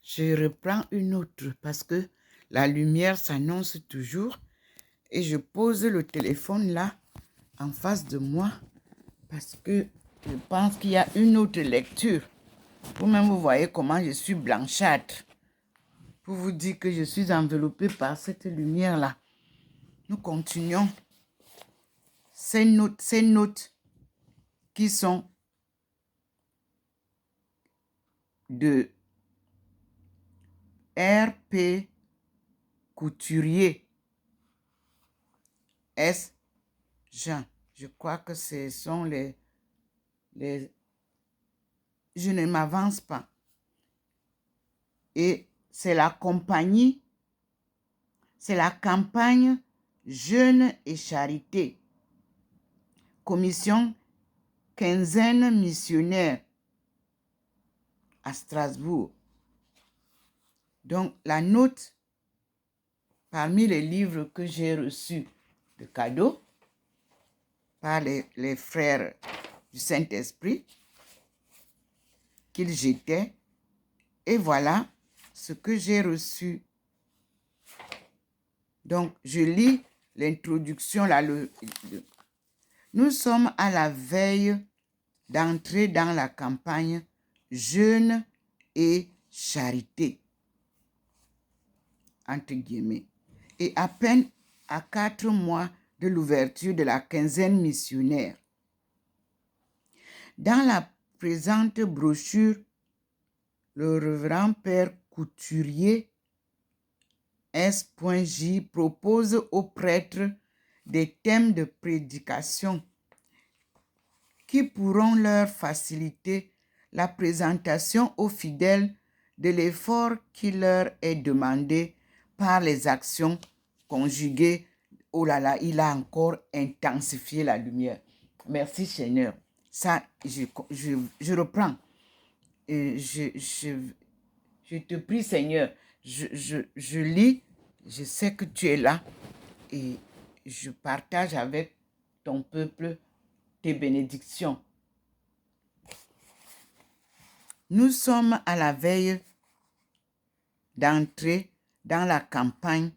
Je reprends une autre parce que la lumière s'annonce toujours et je pose le téléphone là en face de moi parce que je pense qu'il y a une autre lecture. Vous-même, vous voyez comment je suis blanchâtre pour vous dire que je suis enveloppée par cette lumière-là. Nous continuons ces notes qui sont de R.P. Couturier S. Jean. Je crois que ce sont les... Je ne m'avance pas. Et c'est la compagnie, c'est la campagne Jeunes et Charité. Commission quinzaine missionnaire à Strasbourg. Donc, la note parmi les livres que j'ai reçus de cadeaux par les frères du Saint-Esprit qu'ils jetaient. Et voilà ce que j'ai reçu. Donc, je lis l'introduction là. Nous sommes à la veille d'entrer dans la campagne Jeûne et Charité, entre guillemets, et à peine à 4 mois de l'ouverture de la quinzaine missionnaire. Dans la présente brochure, le révérend Père Couturier S.J. propose aux prêtres des thèmes de prédication qui pourront leur faciliter la présentation aux fidèles de l'effort qui leur est demandé par les actions conjuguées. Oh là là, il a encore intensifié la lumière. Merci Seigneur. Ça, je reprends. Je te prie Seigneur, je lis, je sais que tu es là et je partage avec ton peuple tes bénédictions. Nous sommes à la veille d'entrer dans la campagne,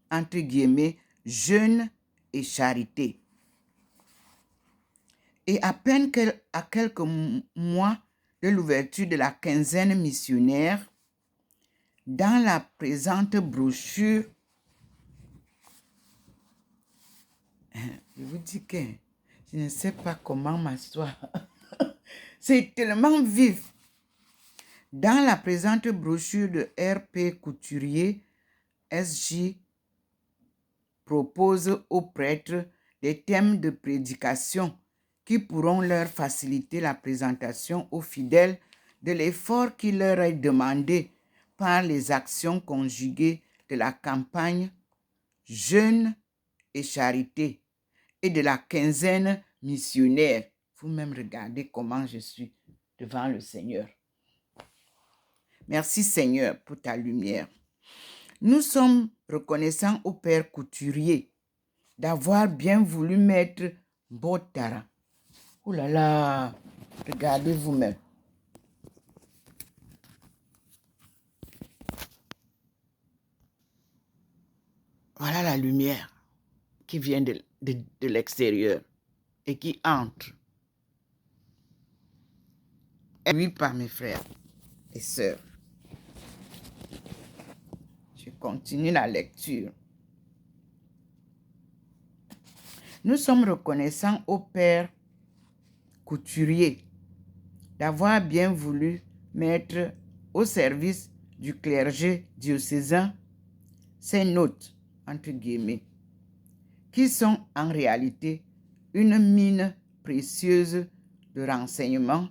entre guillemets, Jeûne et Charité. Et à peine à quelques mois de l'ouverture de la quinzaine missionnaire, dans la présente brochure, je vous dis que je ne sais pas comment m'asseoir. C'est tellement vif. Dans la présente brochure de R.P. Couturier, S.J. propose aux prêtres des thèmes de prédication qui pourront leur faciliter la présentation aux fidèles de l'effort qui leur est demandé par les actions conjuguées de la campagne Jeûne et Charité et de la quinzaine missionnaire. Vous-même regardez comment je suis devant le Seigneur. Merci Seigneur pour ta lumière. Nous sommes reconnaissants au Père Couturier d'avoir bien voulu mettre Botara. Oh là là, regardez vous-même. Voilà la lumière qui vient de l'extérieur et qui entre. Et oui, par mes frères et sœurs. Je continue la lecture. Nous sommes reconnaissants au Père Couturier d'avoir bien voulu mettre au service du clergé diocésain ces notes, entre guillemets, qui sont en réalité une mine précieuse de renseignements,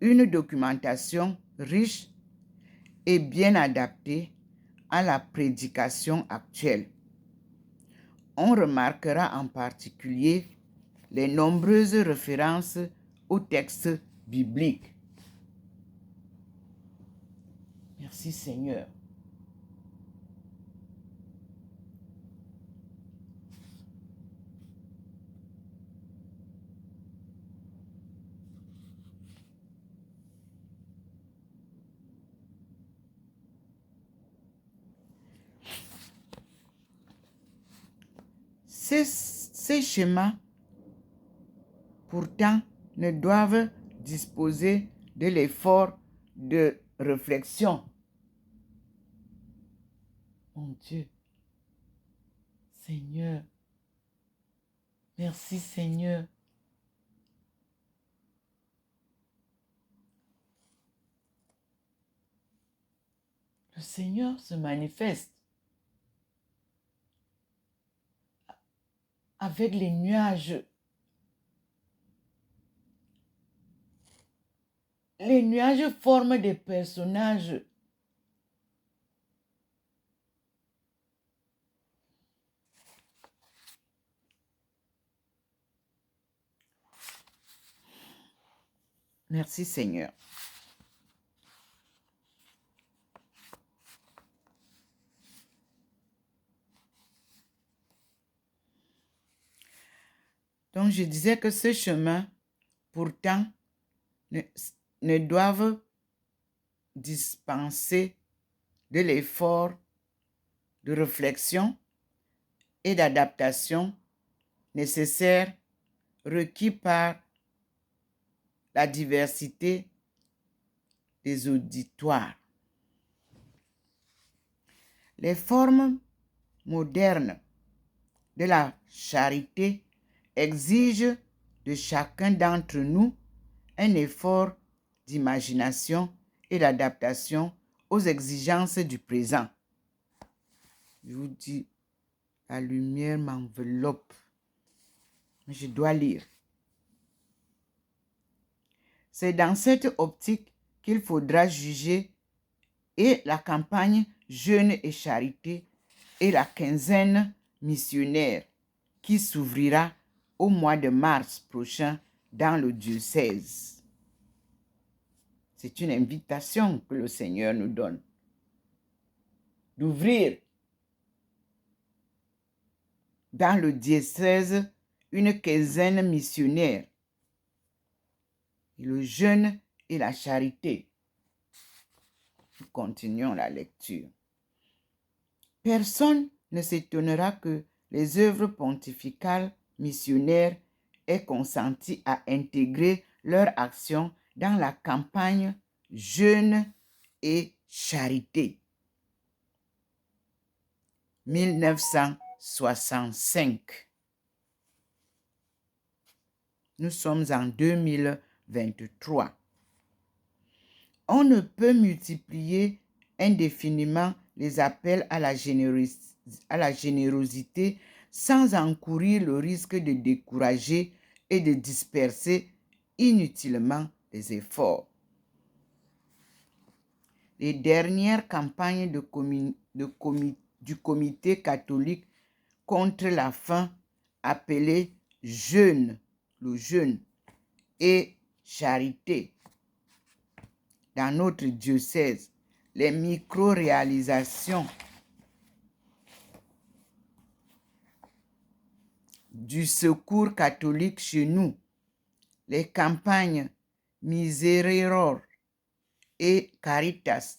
une documentation riche et bien adaptée à la prédication actuelle. On remarquera en particulier les nombreuses références aux textes bibliques. Merci Seigneur. Ces schémas, pourtant, ne doivent disposer de l'effort de réflexion. Mon Dieu, Seigneur, merci Seigneur. Le Seigneur se manifeste avec les nuages. Les nuages forment des personnages. Merci Seigneur. Donc je disais que ce chemin, pourtant, ne doivent dispenser de l'effort de réflexion et d'adaptation nécessaire requis par la diversité des auditoires. Les formes modernes de la charité exigent de chacun d'entre nous un effort d'imagination et d'adaptation aux exigences du présent. Je vous dis, la lumière m'enveloppe. Je dois lire. C'est dans cette optique qu'il faudra juger et la campagne Jeûne et Charité et la quinzaine missionnaire qui s'ouvrira au mois de mars prochain dans le diocèse. C'est une invitation que le Seigneur nous donne d'ouvrir dans le diocèse une quinzaine missionnaire, le jeûne et la charité. Nous continuons la lecture. Personne ne s'étonnera que les œuvres pontificales missionnaires aient consenti à intégrer leur action dans la campagne Jeûne et Charité. 1965. Nous sommes en 2023. On ne peut multiplier indéfiniment les appels à la générosité sans encourir le risque de décourager et de disperser inutilement les efforts. Les dernières campagnes du comité catholique contre la faim, appelées jeûne, le jeûne, et charité. Dans notre diocèse, les micro-réalisations du secours catholique chez nous, les campagnes Miserere et Caritas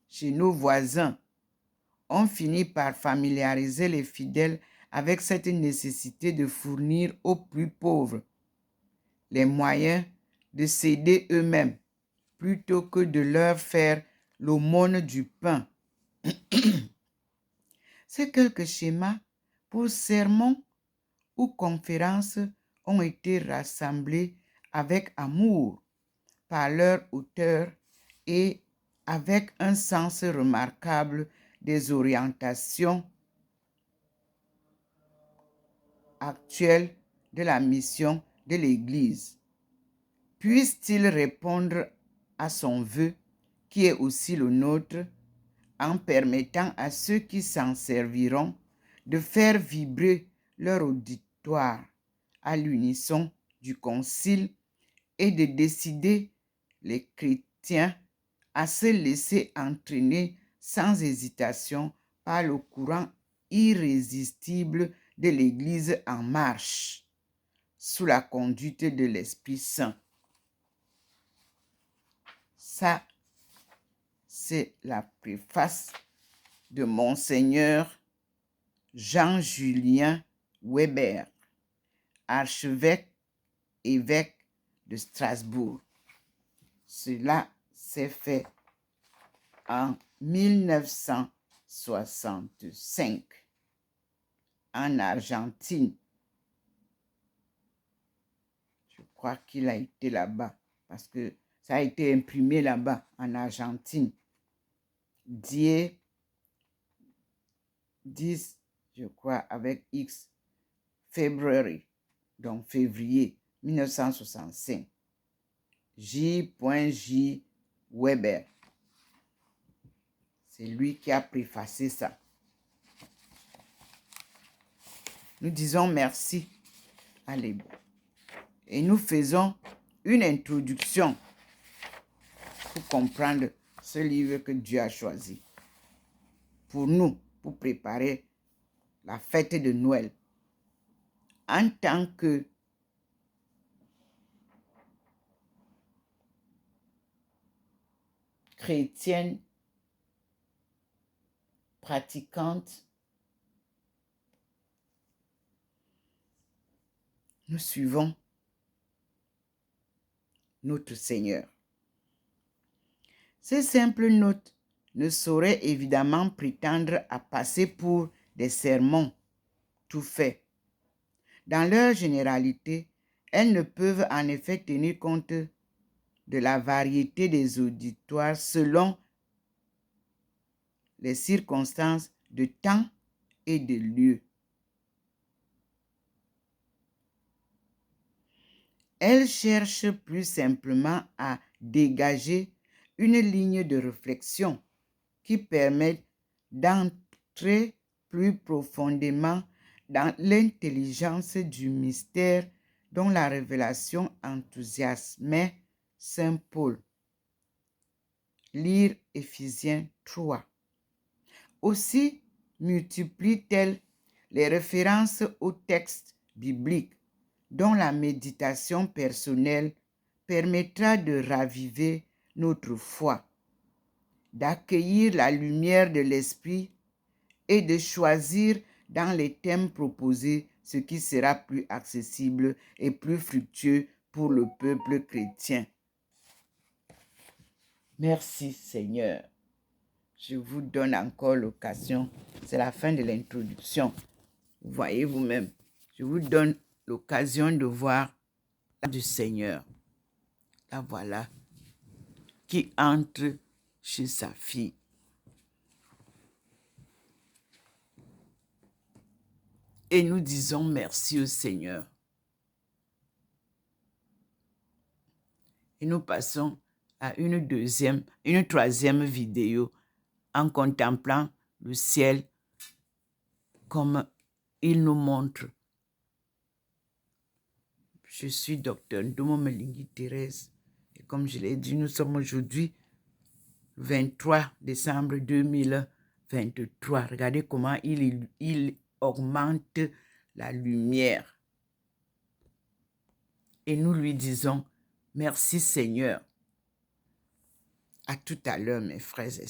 chez nos voisins, ont fini par familiariser les fidèles avec cette nécessité de fournir aux plus pauvres les moyens de s'aider eux-mêmes plutôt que de leur faire l'aumône du pain. Ces quelques schémas pour sermons ou conférences ont été rassemblés avec amour par leur auteur et avec un sens remarquable des orientations actuelles de la mission de l'Église. Puisse-t-il répondre à son vœu, qui est aussi le nôtre, en permettant à ceux qui s'en serviront de faire vibrer leur auditoire à l'unisson du concile et de décider les chrétiens à se laisser entraîner sans hésitation par le courant irrésistible de l'Église en marche, sous la conduite de l'Esprit Saint. Ça, c'est la préface de Monseigneur Jean-Julien Weber, archevêque, évêque de Strasbourg. Cela s'est fait en 1965 en Argentine. Je crois qu'il a été là-bas parce que ça a été imprimé là-bas en Argentine. 10, je crois, avec X, février, donc février 1965. J.J. Weber. C'est lui qui a préfacé ça. Nous disons merci à l'Hébreu. Et nous faisons une introduction pour comprendre ce livre que Dieu a choisi pour nous, pour préparer la fête de Noël. En tant que chrétienne pratiquante, nous suivons notre Seigneur. Ces simples notes ne sauraient évidemment prétendre à passer pour des sermons tout faits. Dans leur généralité, elles ne peuvent en effet tenir compte de la variété des auditoires selon les circonstances de temps et de lieu. Elles cherchent plus simplement à dégager une ligne de réflexion qui permet d'entrer plus profondément dans l'intelligence du mystère dont la révélation enthousiasmait Saint Paul. Lire Éphésiens 3. Aussi multiplient-elles les références aux textes bibliques dont la méditation personnelle permettra de raviver notre foi, d'accueillir la lumière de l'esprit et de choisir dans les thèmes proposés ce qui sera plus accessible et plus fructueux pour le peuple chrétien. Merci Seigneur. Je vous donne encore l'occasion. C'est la fin de l'introduction. Vous voyez vous-même. Je vous donne l'occasion de voir du Seigneur. La voilà qui entre chez sa fille. Et nous disons merci au Seigneur. Et nous passons à une troisième vidéo en contemplant le ciel comme il nous montre. Je suis docteur Ndomo Melingi Thérèse. Et comme je l'ai dit, nous sommes aujourd'hui 23 décembre 2023. Regardez comment il augmente la lumière. Et nous lui disons, merci Seigneur. À tout à l'heure, mes frères et sœurs.